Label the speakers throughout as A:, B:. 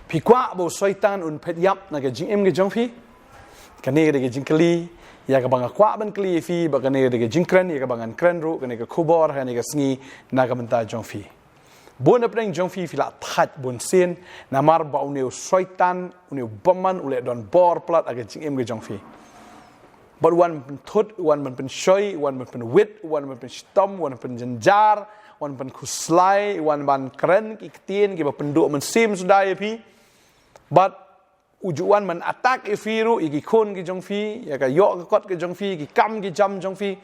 A: Pi kwa bo syaitan un phet yap na ke jing em ke jong phi. Kane de ke jing kli ya ka bang kwa ban kli phi ba kane de ke jing kren ya ka bang an kren ru kane ke khubor kane ke sngi na ka menta jong phi. Bon apreng jong phi la that bon sin na mar ba uneu syaitan uneu baman ule don bor plat age jing em ke jong phi. But one pen thut, one man pen shoy, one man pen wit, one man pen stom, one pen jenjar, one pen kuslai, one man keren ki ketien ki ba penduk men sim sudah pi. But ujuan man attack ifiru iki khon ki jong phi, ya ka yok ka kot ki jong phi, ki kam ki jam jong phi.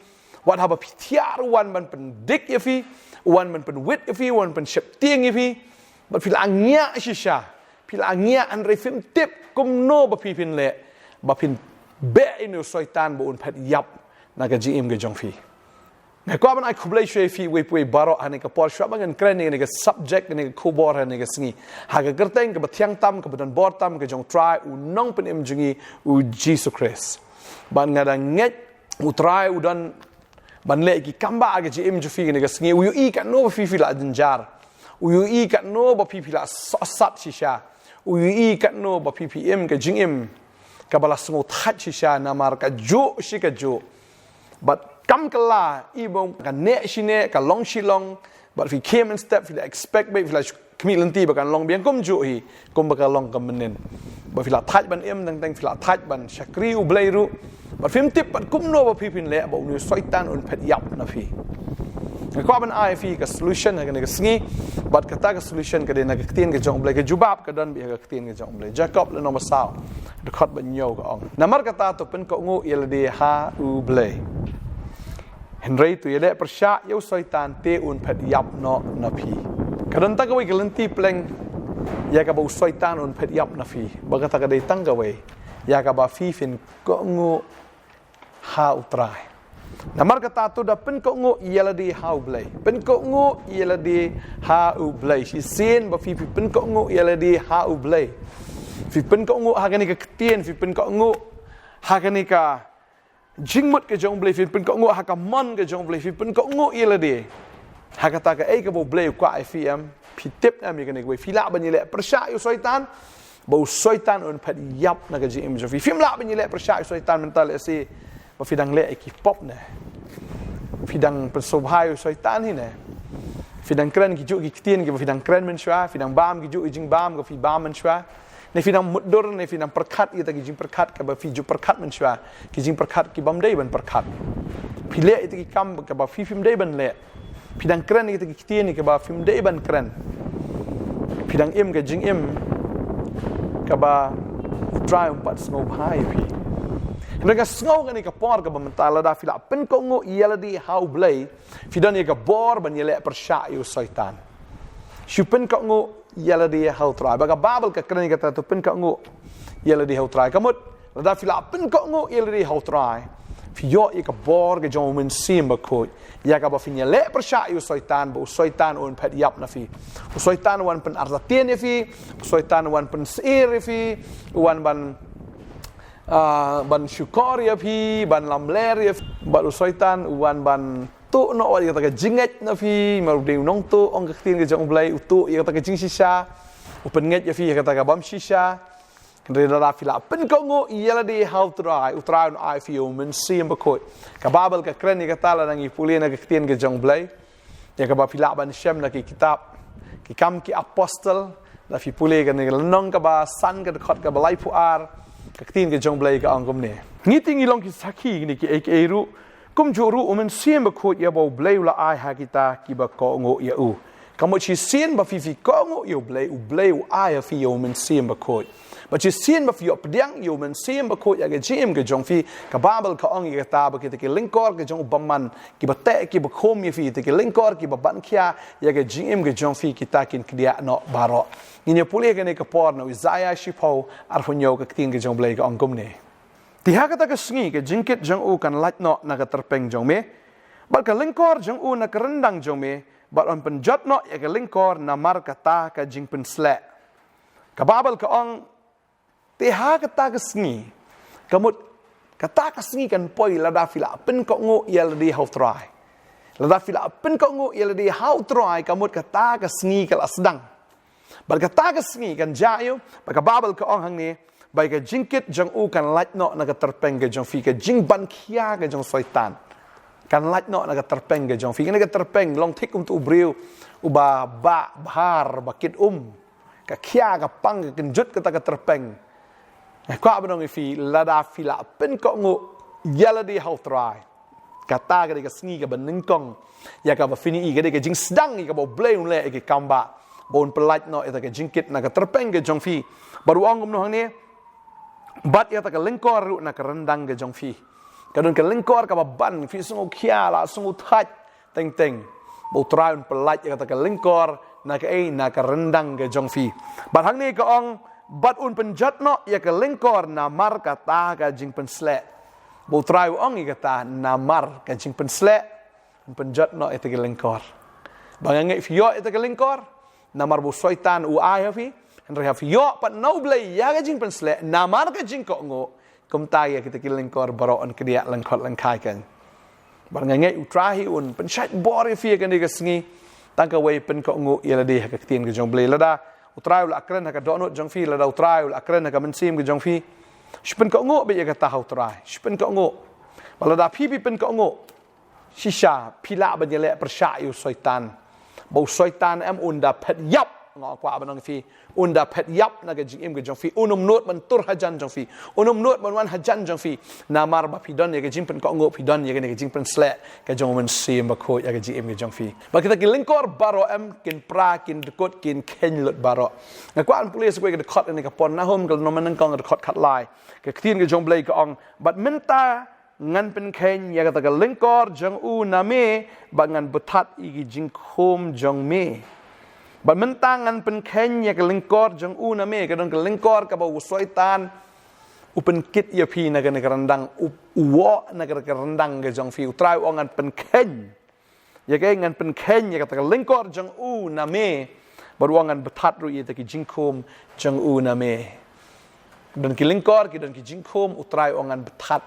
A: What haba pithiar one man pen dik ifi, one man pen wit ifi, one pen shep tieng ifi. But fil angya shisha, fil angya an refim tip kum no ba pi pin le, ba pin be inu syaitan bo un phet yap na ka jim ke jong phi ne ko ban ai khublai shwe phi we baro ane ka por shwa bangan kren ne ka subject ne ka khubor ne ka sngi ha ka gerteng ka bathyang tam ka badan bor tam ka jong try u nong pen im jingi u Jesus Christ ban ngada nget u try u dan ban le ki kamba ga jim ju phi ne ka sngi u i ka no phi la janjar u i ka no ba phi la sat shisha u i ka no ba phi im ka jingim kabala sengo that shisha namar ka jo shika jo but kam kala ibong ka ne shine ka long shilong but if he came and step if expect be if kmilanti ba kan long biang kom jo hi kom ba ka long kam menen ba fila that ban em dang dang fila that ban shakri u blairu but film tip but kum no ba pipin le ba unu syaitan un phet yap na fi ko ban ai fi ka solution ka ne ka sngi but kata ka solution ka de na ka tien ka jong blai ka jubab ka dan bi ka tien ka jong blai Jacob le no ma sao de khot ban nyo ka ong namar kata to pen ko ngu yel de ha u blai henry tu yele persha yo syaitan te un phet yap no na phi ka dan ta ka wi ka lenti pleng ya ka ba syaitan un phet yap na phi ba ka ta ka de tang ka we ya ka ba fi fin ko ngu ha utrai namar kata tu da pen ko ngu yeladi ha blai pen ko ngu yeladi ha u blai si sin ba fi pen ko ngu yeladi ha u blai fi pen ko ngu ha ka ni ka tien fi pen ko ngu ha ka ni ka jingmut ke jong blai fi pen ko ngu ha ka man ke jong blai fi pen ko ngu yeladi ha kata ka ei ka bo blai kwa ai fi am fi tip na mi ka ni we fi la ban yele persha yu syaitan ba syaitan un phat yap na ka ji im jo fi film la ban yele persha yu syaitan mental si ba fidang le ki pop ne fidang persobhai syaitan hi ne fidang kren ki ju ki tien ki fidang kren men shwa fidang bam ki ju jing bam ko fi bam men shwa ne fidang mudur ne fidang perkhat ita ki jing perkhat ka ba fi ju perkhat men shwa ki jing perkhat ki bam dei ban perkhat fi le ita ki kam ka ba fi film dei ban le fidang kren ita ki tien ki ba film dei ban kren fidang im ka jing im ka ba try umpat snow hai pi mereka sengau kan ika por ka mentala da fila pen ko ngo yela di how blay fidan ika bor ban yele persya yu syaitan shupen ko ngo yela di how try baga babel ka kren ka tu pen ko ngo yela di how try kamut da fila pen ko ngo yela di how try fio ika bor ka jom men sim ba ko ya ka ba fin yele persya yu syaitan bu syaitan on pet yap na fi syaitan wan pen arlatien fi syaitan wan pen seir fi wan ban ban syukoria pi ban lamler ya ban syaitan wan ban tu no wa kata jinget na fi mar de nong tu ong ka tin ke jong blai tu ya kata jing shisha upen nget ya fi kata bam shisha kendre da fi la pen ko ngo yela di how try utrai no I feel men sim ba ko ka babel ka kren ni kata la ngi puli na ka tin ke jong blai ya ka ba fi la ban shem na ki kitab ki kam ki apostle la fi puli ka ni nong ka ba san ka khot ka ba lai pu ar ka tin ke jong blai ka angom ne ngiting ilong ki sakhi ni ki ek eru kum juru umen sim ba ko ya bo blai la ai ha kita ki ba ko ngo ya u kamo chi sin ba fi ko ngo yo blai u blai u ai fi yo men sim ba ko ba chi sin ba fi yo pdiang yo men sim ba ko ya ge jim ke jong fi ka babel ka ong ya ta ba ki te ke linkor ke jong baman ki ba te ki ba khom ya fi te ke linkor ki ba ban khia ya ge jim ke jong fi kita kin kdia no baro ni ne puli ke ne ka por no Isaiah shipo ar hunyo ka tin ke jong blai ka ong ne tiha kata ka sngi ke jingkit jong u kan lat no na ka terpeng jong me ba ka linkor jong u na ka rendang jong me ba on penjot no ya ka linkor na mar kata ka jing pen sle ka babel ka ong tiha kata ka sngi kamut kata ka sngi kan poi la da fila pen ko ngo ya la di how try la da fila pen ko ngo ya la di how try kamut kata ka sngi ka sedang บัดกะตากะสงีกันจาอยู่บัดกะบาเบลกะอองหังนี้ใบกะจิงกิดจังอูกันลัดเนาะนะกะตรเป็งกะจังฟีกะจิงบันขี้ยากะจังซอยตันกันลัดเนาะนะกะตรเป็งกะจังฟีกันกะตรเป็งลองทิกตุบริวอุบาบะบาร์บะกิดกะขี้ยากะปังกะกินจุดกะตะกะตรเป็งกว่าบนองฟีลาดาฟิลาเป็นกะงูยาลาดีเฮาตรายกะตากะกะสงีกะบันนึงกองยากะบะฟินีอีกะกะจิงสดังอีกะบ่เบลงเลอีกะกัมบะบนปลัดเนาะอีกะจิงกิดนะกะตรเป็งกะจังฟีบารุองกุมโนหังนี้บัดya tak lengkor ru nak rendang ke jong fi kadon ke lengkor ka ban fi sungu khia la sungu thaj teng teng bo traun pelaj ya tak lengkor nak nak rendang ke jong fi bad hang ni ka ong bad un penjat no ya ke lengkor namar kata ka jing pensle bo trau ong i kata namar ka jing pensle penjat no itu ke lengkor bang ngai fi yo itu ke lengkor namar bo syaitan u ai fi Henry have yo pat no blay ya jing pensle namar ka jing ko ngo kum ta ya kita kilengkor baroon kedia lengkot lengkai kan bar ngai utrahi un pensat bori fi kan diga sngi tangka wei pen ko ngo ila di ka tien ke jong blay lada utrai ul akren ka donut jong fi lada utrai ul akren ka mensim ke jong fi spen ko ngo be ya ka ta utrai spen ko ngo balada pi pen ko ngo shisha pila ban yele persya yu syaitan bau syaitan am unda pet yap ngọ qua bên phi unda pet yap na cái jing cái jong phi nốt ban tur hajan jong phi nốt ban wan hajan jong phi namar ba phi don ya cái jing pen ko ngo phi don ya cái jing pen sle cái jong men sim ba ko ya cái jing cái jong phi ba kita kilengkor baro em kin pra kin dekot kin ken lot baro na kwa an police ko cái khot ni ka pon na hom cái no man kong cái khot khat lai cái tin cái jong blay ka ong but menta ngan pen ken ya ka kilengkor jong u na me ba ngan butat i jing khom jong meบัดมันตั้งกันเป็นแค่เนี่ยกับลิงกอร์จังอูนะเมกับดงกับลิงกอร์กับบ่าวสวยตานอุเป็นกิจยาพีนะกันในกระดังอุวะนะกันในกระดังกับจังฟีอุตรายว่างันเป็นแค่ยาแกงันเป็นแค่เนี่ยกับลิงกอร์จังอูนะเมบัดว่างันบัทัดรู้ยี่ตะกี้จิงโคมจังอูนะเมดงกับลิงกอร์กับดงกับจิงโคมอุตรายว่างันบัทัด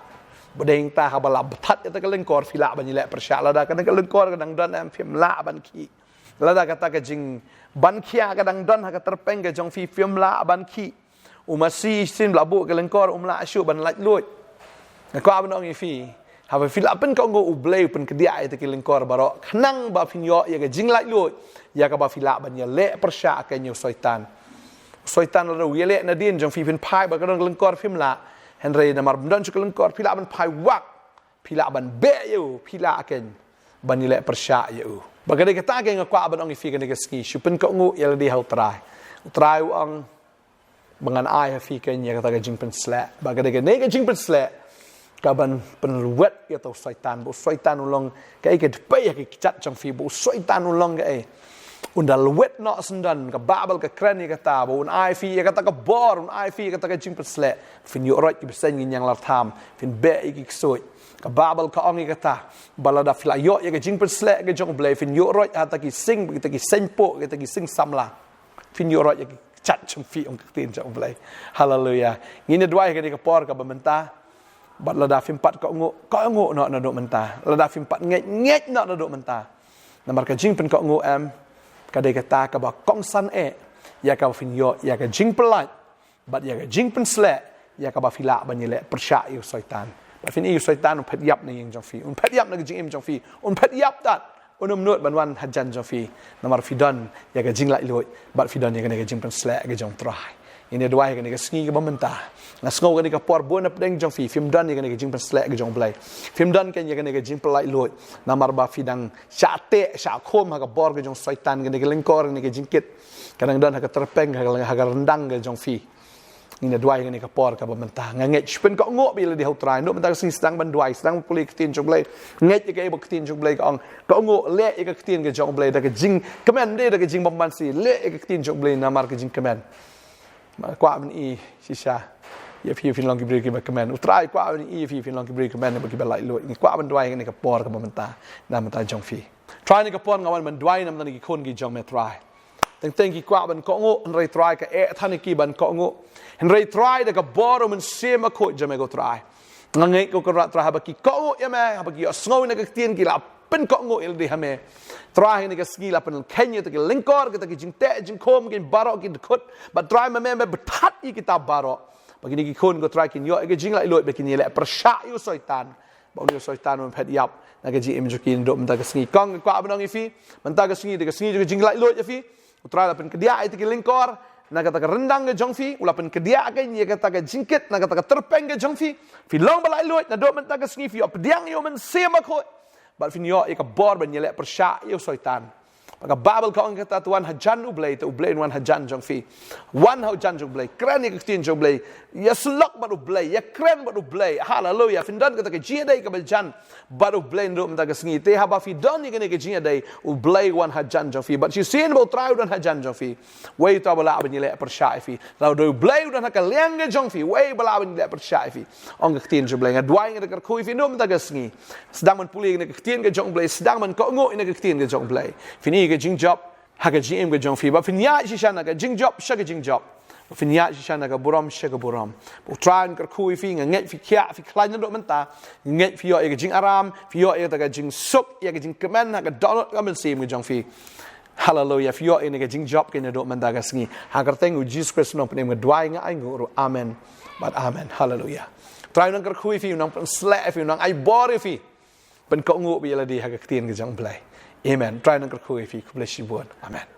A: บดเองตาหาบลาบัทัดยาตะกับลิงกอร์ฟิลาบันยี่แหละประชาละดากันกับลิงกอร์กับดังดันแอมฟิมละบันขีละดากันตากับจิงบันขี้กระดังดอนหากตรเป็งกับจงฟีฟิมละบันขี้มาซีซิมลาบุกับเลงกอร์ละชูบันลัดลุยแล้วก็บันองอีฟีหาไปฟิลาเป็นก็งูอุบเลวเป็นกระเดียไอตะกิเลงกอร์บารอขนังบาฟินยออยากจิงลัดลุยอยากบาฟิลาบันยาเละประชากันอยู่ซอยตันเราเยเละนาดินจงฟีเป็นพายบากระดังเลงกอร์ฟิมละเฮนรีนามารบันดอนชุกเลงกอร์ฟิลาบันพายวักฟิลาบันเบะอยู่ฟิลากันบันยาเละประชาอยู่Bagaimana kita akan ngakwa abang orang ifi kena keski, supaya kau ngu yang lebih utrai uang bangan ayah ifi kenya kata kajing pensle, bagaimana ni kajing pensle, kaban penluat ya tau syaitan, bu syaitan ulong kai kedpai ya kicat jang fi, bu syaitan ulong kai, undal luat nak sendan, ke babel ke keren ya kata, bu un ayah ifi ya kata ke bor, un ayah ifi kata kajing pensle, fin yurat kibisen yang lartam, fin be ikisoi. Ka babel ka ong kata balada filayo ya ke jing persle ke jong blay fin yo roi ata ki sing kita ki senpo kita ki sing samla fin yo roi ya ki chat chum fi ong tin jong blay haleluya ngine dwai ke ka por ka bamenta balada fin pat ka ngo no na do menta lada fin pat nget no na do menta namar ka jing pen ka ngo em ka de kata ka ba kong san ya ka fin yo ya ka jing pelat bat ya ka jing pensle ya ka ba fila banyele persya yo syaitan fin iu syaitan pet yap na yang jong fi pet yap na jing im jong fi pet yap dat nut ban wan hajan jong fi namar fidan ya ga jing lai loi bat fidan ya ga jing pen slek ga jong trai ini dua ya ga sngi ga bamenta na sngo ga por bon ap deng jong fi film dan ya ga jing pen slek ga jong blai film dan kan ya ga jing pelai loi namar ba fidang sha te sha khom ha ga bor ga jong syaitan ga lengkor ga jing kit kadang dan ha ga terpeng ha ga rendang ga jong fi ini dua yang ni kapor ka bamenta nganget pen ko ngo bila di hautrai no benta sing sedang ban duai sedang puli ketin jong blai nget ke ibu ketin jong blai ka ong ko ngo le ke ketin ke jong blai da ke jing kemen de da ke jing bomban si le ke ketin jong blai namar ke jing kemen kwa ben i sisa ya fi fin long ki bri ki ba kemen utrai kwa ben i fi fin long ki bri kemen ba ki ba lai lo ni kwa ben duai ni kapor ka bamenta namata jong fi try ni kapor ngawan ban duai nam ni ki khon ki jong me try teng ki kwa ban ko ngo rei try ka thani ki ban ko ngo hen rei try da ka boro men sema ko jame go try ngai ko ra try ha ba ki ko ngo ya me ha ba ki sngo na ka tien ki la pen ko ngo il di ha me try ni ka ski la pen Kenya ta ki lingkor kita ki jing te jing kom ki barok ki khut but try ma me betat i kita barok begini ki kon ko try ki yo ke jing la iloi be ki ni le persha yu soitan ba yu soitan man phet yap na ka ji im jo ki ndo mta ka ski kong kwa benang i fi mta ka ski de ka ski jo jing la iloi fi try la pen ke dia ai ki lingkor na kata ka rendang ke jongfi ulapan ke dia ke ni kata ka jingkit na kata ka terpeng ke jongfi fi long balai luit na do men ta ka sngi fi op diang yo men sema ko bal fi yo e ka bor ben yele persha yo soitan Maka Babel kau angkat tuan hajan ublay tu ublay wan hajan jong fi wan hajan jong ublay keren ya kristin jong ublay ya selok baru ublay ya keren baru ublay haleluya findan kata ke jia dai ke beljan baru ublay ndo mta ke sngi te haba fi don ni ke jia dai ublay wan hajan jong fi but you seen about try dan hajan jong fi way tu bala ben le persha fi lalu do ublay dan ka leng jong fi way bala ben le persha fi ong kristin jong ublay ngadwai ngada ke kui fi ndo mta ke sngi sedang men puli ke kristin ke jong ublay sedang men ko ngo ina ke kristin ke jong ublay fini ke jing job haga jing ke jong fi ba finya shishana ka jing job shaga jing job finya shishana ka buram shaga buram utran ka kui fi ngai fi kya fi klein ndo menta ngai fi yo ke jing aram fi yo ta ka jing suk ya ke jing kemen ka download ka men sim ke jong fi hallelujah fi yo ina ke jing job ke ndo menta ka sngi hagar tengu jesus christ no pnem dwai nga ai nguru amen but amen hallelujah try nang ka kui fi nang slap fi nang ai bor fi pen ko ngu bi la di haga tin ke jong blai Amen. Try nang kerkui fi bless you buat. Amen.